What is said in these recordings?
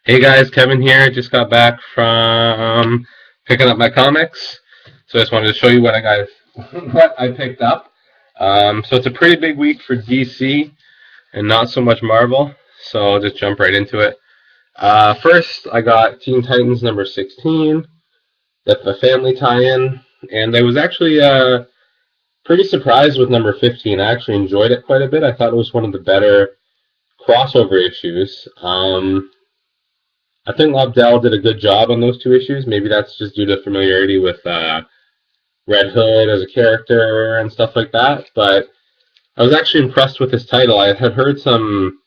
Hey guys, Kevin here. Just got back from picking up my comics, so I just wanted to show you what I got, what I picked up. So it's a pretty big week for DC and not so much Marvel. So I'll just jump right into it. First, I got Teen Titans number 16. That's a family tie-in, and I was actually pretty surprised with number 15. I actually enjoyed it quite a bit. I thought it was one of the better crossover issues. I think Lobdell did a good job on those two issues. Maybe that's just due to familiarity with Red Hood as a character and stuff like that. But I was actually impressed with this title. I had heard some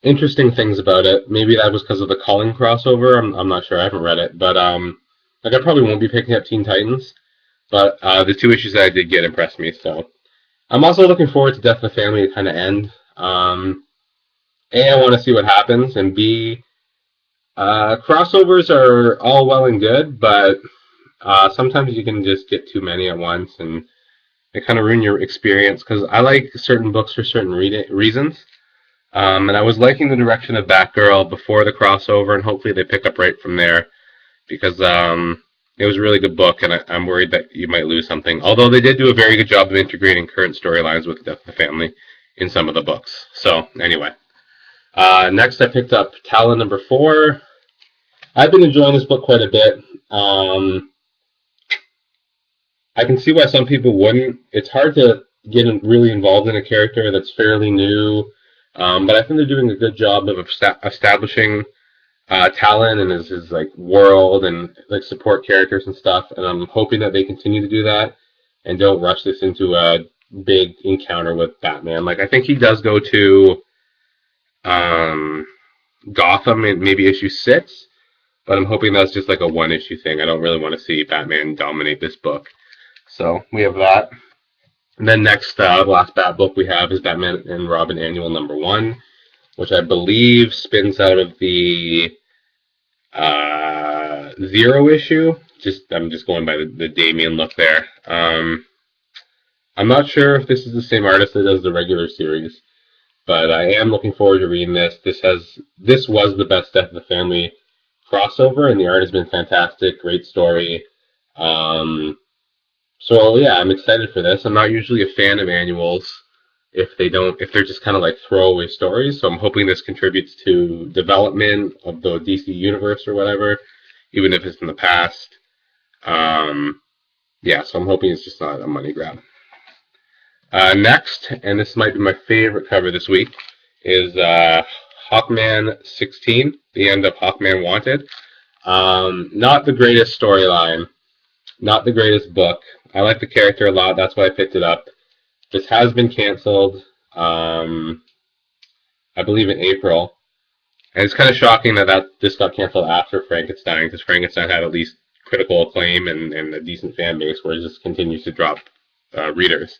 interesting things about it. Maybe that was because of the Culling crossover. I'm not sure. I haven't read it, but like I probably won't be picking up Teen Titans. But the two issues that I did get impressed me. So I'm also looking forward to Death of the Family to kind of end. A, I want to see what happens, and B, crossovers are all well and good, but sometimes you can just get too many at once, and it kind of ruin your experience. Because I like certain books for certain reasons, and I was liking the direction of Batgirl before the crossover, and hopefully they pick up right from there because it was a really good book, and I'm worried that you might lose something. Although they did do a very good job of integrating current storylines with Death of the Family in some of the books. So anyway, next I picked up Talon number 4. I've been enjoying this book quite a bit. I can see why some people wouldn't. It's hard to get really involved in a character that's fairly new, but I think they're doing a good job of establishing Talon and his like world and like support characters and stuff. And I'm hoping that they continue to do that and don't rush this into a big encounter with Batman. Like I think he does go to Gotham in maybe issue 6. But I'm hoping that's just like a one-issue thing. I don't really want to see Batman dominate this book. So we have that. And then next, the last Bat book we have is Batman and Robin Annual number 1, which I believe spins out of the 0 issue. I'm just going by the Damian look there. I'm not sure if this is the same artist that does the regular series, but I am looking forward to reading this. This was the best Death of the Family crossover, and the art has been fantastic. Great story. So yeah, I'm excited for this. I'm not usually a fan of annuals if they're just kind of like throwaway stories. So I'm hoping this contributes to development of the DC universe or whatever, even if it's in the past. Yeah, so I'm hoping it's just not a money grab. Next, and this might be my favorite cover this week, is Hawkman 16, the end of Hawkman Wanted. Not the greatest storyline, not the greatest book. I like the character a lot, that's why I picked it up. This has been canceled, I believe in April. And it's kind of shocking that this got canceled after Frankenstein, because Frankenstein had at least critical acclaim and a decent fan base, whereas this continues to drop readers.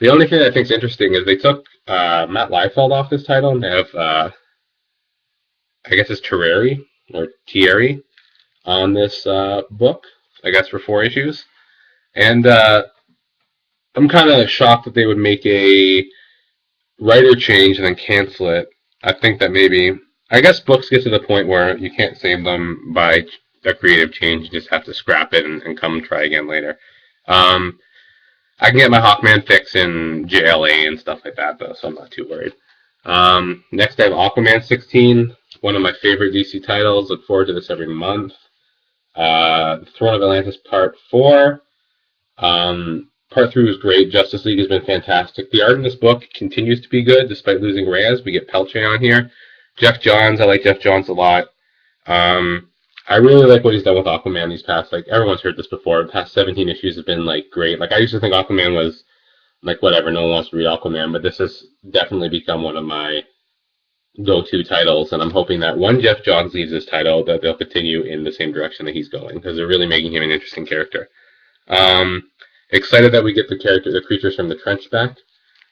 The only thing I think is interesting is they took Matt Liefeld off this title, and they have, I guess it's Thierry on this book, I guess for 4 issues. And I'm kind of shocked that they would make a writer change and then cancel it. I think that I guess books get to the point where you can't save them by a creative change. You just have to scrap it and come try again later. I can get my Hawkman fix in JLA and stuff like that, though, so I'm not too worried. Next, I have Aquaman 16, one of my favorite DC titles. Look forward to this every month. Throne of Atlantis Part 4. Part 3 was great. Justice League has been fantastic. The art in this book continues to be good, despite losing Reyes. We get Pelche on here. Jeff Johns, I like Jeff Johns a lot. I really like what he's done with Aquaman these past, like, everyone's heard this before, the past 17 issues have been, like, great. Like, I used to think Aquaman was, like, whatever, no one wants to read Aquaman, but this has definitely become one of my go-to titles, and I'm hoping that when Jeff Johns leaves this title, that they'll continue in the same direction that he's going, because they're really making him an interesting character. Excited that we get the creatures from the Trench back,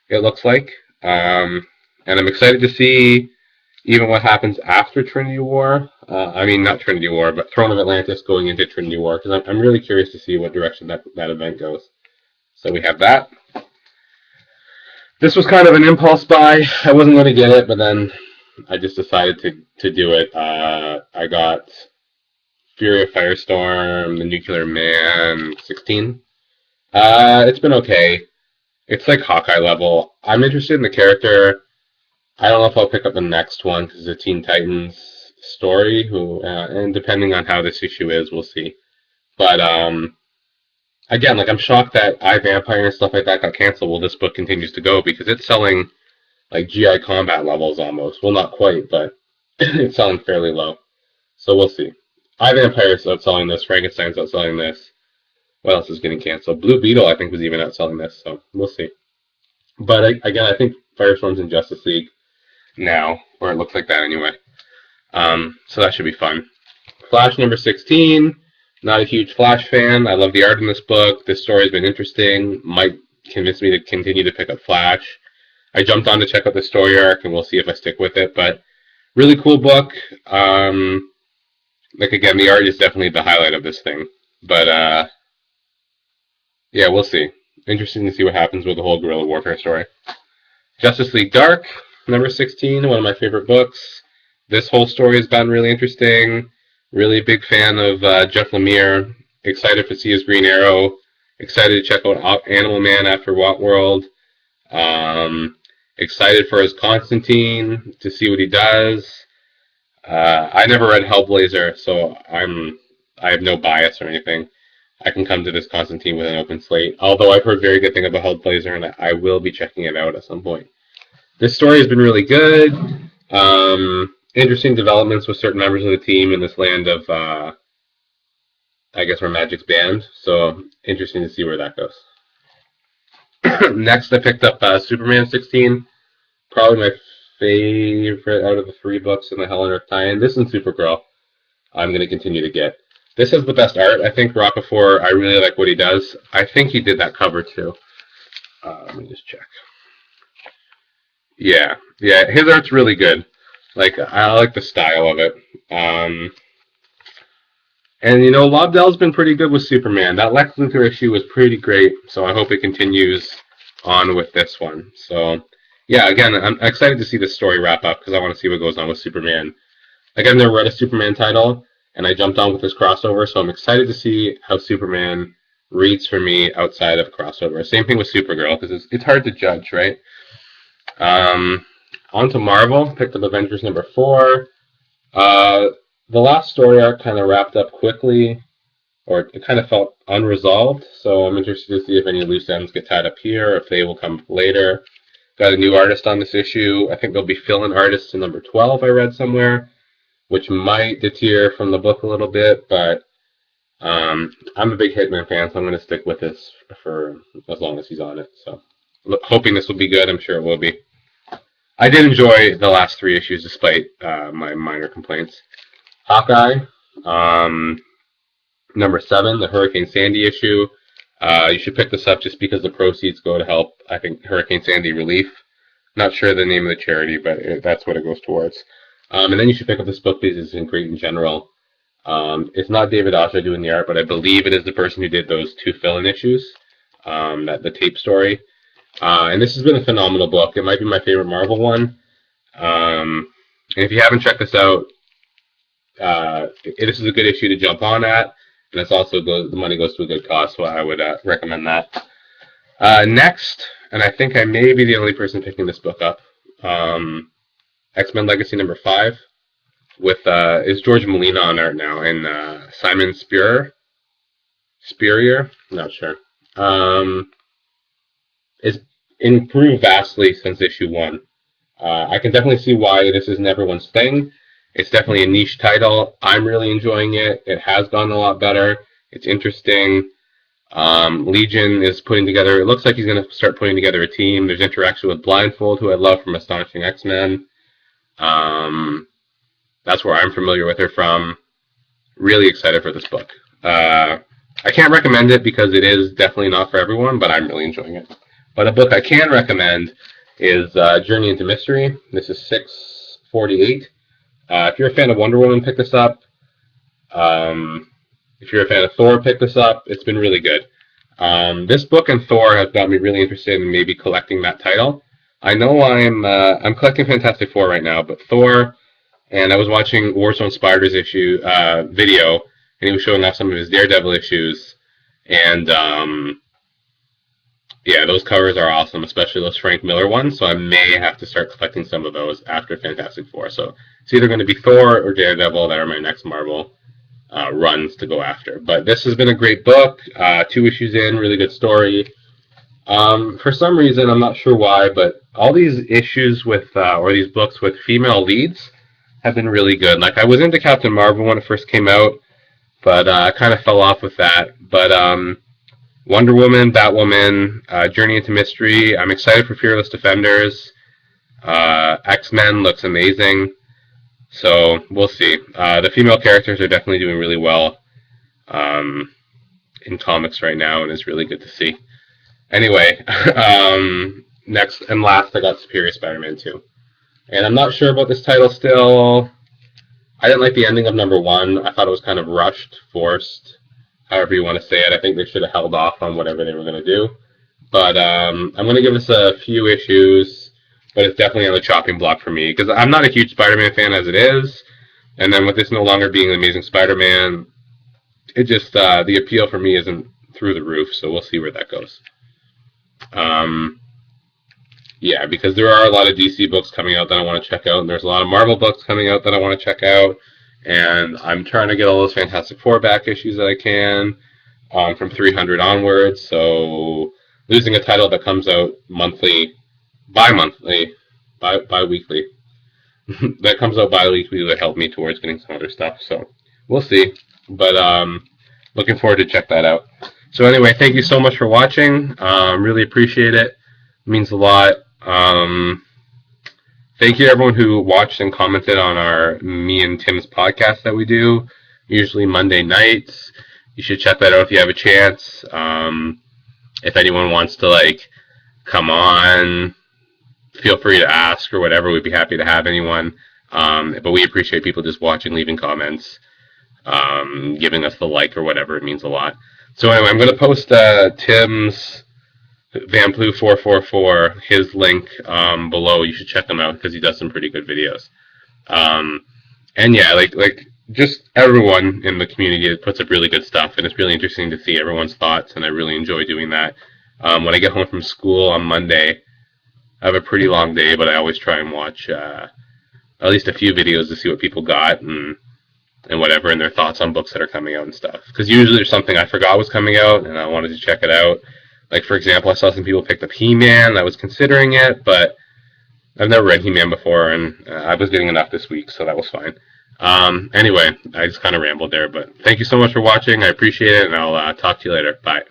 it looks like. And I'm excited to see even what happens after Trinity War. Not Trinity War, but Throne of Atlantis going into Trinity War, because I'm really curious to see what direction that event goes. So we have that. This was kind of an impulse buy. I wasn't going to get it, but then I just decided to do it. I got Fury of Firestorm, The Nuclear Man 16. It's been okay. It's like Hawkeye level. I'm interested in the character. I don't know if I'll pick up the next one because it's a Teen Titans story. And depending on how this issue is, we'll see. But again, like I'm shocked that iVampire and stuff like that got canceled. Well, this book continues to go because it's selling like GI Combat levels almost. Well, not quite, but it's selling fairly low. So we'll see. iVampire's outselling this. Frankenstein's outselling this. What else is getting canceled? Blue Beetle, I think, was even outselling this. So we'll see. But again, I think Firestorm's in Justice League now, or it looks like that anyway. So that should be fun. Flash number 16. Not a huge Flash fan. I love the art in this book. This story has been interesting. Might convince me to continue to pick up Flash. I jumped on to check out the story arc, and we'll see if I stick with it. But really cool book. Like again, the art is definitely the highlight of this thing. But yeah, we'll see. Interesting to see what happens with the whole guerrilla warfare story. Justice League Dark, number 16, one of my favorite books. This whole story has been really interesting. Really big fan of Jeff Lemire. Excited to see his Green Arrow. Excited to check out Animal Man after World. Excited for his Constantine to see what he does. I never read Hellblazer, so I have no bias or anything. I can come to this Constantine with an open slate. Although I've heard very good things about Hellblazer, and I will be checking it out at some point. This story has been really good. Interesting developments with certain members of the team in this land of, I guess, where Magic's banned. So interesting to see where that goes. Next, I picked up Superman 16. Probably my favorite out of the 3 books in the Hell on Earth tie-in. This and Supergirl I'm going to continue to get. This has the best art. I think Rockefeller, I really like what he does. I think he did that cover too. Let me just check. Yeah, his art's really good. Like, I like the style of it. And, you know, Lobdell's been pretty good with Superman. That Lex Luthor issue was pretty great, so I hope it continues on with this one. So, yeah, again, I'm excited to see this story wrap up because I want to see what goes on with Superman. Like, I've never read a Superman title, and I jumped on with this crossover, so I'm excited to see how Superman reads for me outside of a crossover. Same thing with Supergirl, because it's hard to judge, right? On to Marvel. Picked up Avengers number 4. The last story arc kind of wrapped up quickly, or it kind of felt unresolved, so I'm interested to see if any loose ends get tied up here, or if they will come later. Got a new artist on this issue. I think there'll be fill-in artists in number 12, I read somewhere, which might deter from the book a little bit, but I'm a big Hitman fan, so I'm going to stick with this for as long as he's on it. So, hoping this will be good. I'm sure it will be. I did enjoy the last 3 issues, despite my minor complaints. Hawkeye, number 7, the Hurricane Sandy issue. You should pick this up just because the proceeds go to help, I think, Hurricane Sandy relief. Not sure the name of the charity, but that's what it goes towards. And then you should pick up this book because it's great in general. It's not David Asha doing the art, but I believe it is the person who did those 2 fill-in issues, the tape story. And this has been a phenomenal book. It might be my favorite Marvel one. And if you haven't checked this out, this is a good issue to jump on at. And it's also the money goes to a good cause, so I would recommend that. Next, and I think I may be the only person picking this book up, X-Men Legacy number 5, with is George Molina on art now, and Simon Spurrier, not sure. It's improved vastly since issue 1. I can definitely see why this isn't everyone's thing. It's definitely a niche title. I'm really enjoying it. It has gone a lot better. It's interesting. Legion is putting together, it looks like he's going to start putting together a team. There's interaction with Blindfold, who I love from Astonishing X-Men. That's where I'm familiar with her from. Really excited for this book. I can't recommend it because it is definitely not for everyone, but I'm really enjoying it. But a book I can recommend is Journey into Mystery. This is 648. If you're a fan of Wonder Woman, pick this up. If you're a fan of Thor, pick this up. It's been really good. This book and Thor have got me really interested in maybe collecting that title. I know I'm collecting Fantastic Four right now, but Thor, and I was watching Warzone Spider's video, and he was showing off some of his Daredevil issues, and yeah, those covers are awesome, especially those Frank Miller ones. So I may have to start collecting some of those after Fantastic Four. So it's either going to be Thor or Daredevil that are my next Marvel runs to go after. But this has been a great book. 2 issues in, really good story. For some reason, I'm not sure why, but all these issues with or these books with female leads have been really good. Like I was into Captain Marvel when it first came out, but I kind of fell off with that. But Wonder Woman, Batwoman, Journey into Mystery. I'm excited for Fearless Defenders. X-Men looks amazing. So we'll see. The female characters are definitely doing really well in comics right now, and it's really good to see. Anyway, next and last, I got Superior Spider-Man 2. And I'm not sure about this title still. I didn't like the ending of number 1. I thought it was kind of rushed, forced, however you want to say it. I think they should have held off on whatever they were going to do. But I'm going to give this a few issues, but it's definitely on the chopping block for me, because I'm not a huge Spider-Man fan as it is. And then with this no longer being the Amazing Spider-Man, it just, the appeal for me isn't through the roof, so we'll see where that goes. Yeah, because there are a lot of DC books coming out that I want to check out, and there's a lot of Marvel books coming out that I want to check out, and I'm trying to get all those Fantastic Four back issues that I can from 300 onwards, so losing a title that comes out bi-weekly, that comes out bi-weekly would help me towards getting some other stuff, so we'll see, but looking forward to check that out. So anyway, thank you so much for watching. Really appreciate it. It means a lot. Thank you to everyone who watched and commented on me and Tim's podcast that we do, usually Monday nights. You should check that out if you have a chance. If anyone wants to come on, feel free to ask or whatever. We'd be happy to have anyone. But we appreciate people just watching, leaving comments, giving us the like or whatever. It means a lot. So anyway, I'm going to post Tim's VanPlu444, his link below. You should check him out because he does some pretty good videos. And yeah, just everyone in the community puts up really good stuff, and it's really interesting to see everyone's thoughts, and I really enjoy doing that. When I get home from school on Monday, I have a pretty long day, but I always try and watch at least a few videos to see what people got and whatever, and their thoughts on books that are coming out and stuff. Because usually there's something I forgot was coming out, and I wanted to check it out. Like, for example, I saw some people picked up He-Man. I was considering it, but I've never read He-Man before, and I was getting enough this week, so that was fine. Anyway, I just kind of rambled there, but thank you so much for watching. I appreciate it, and I'll talk to you later. Bye.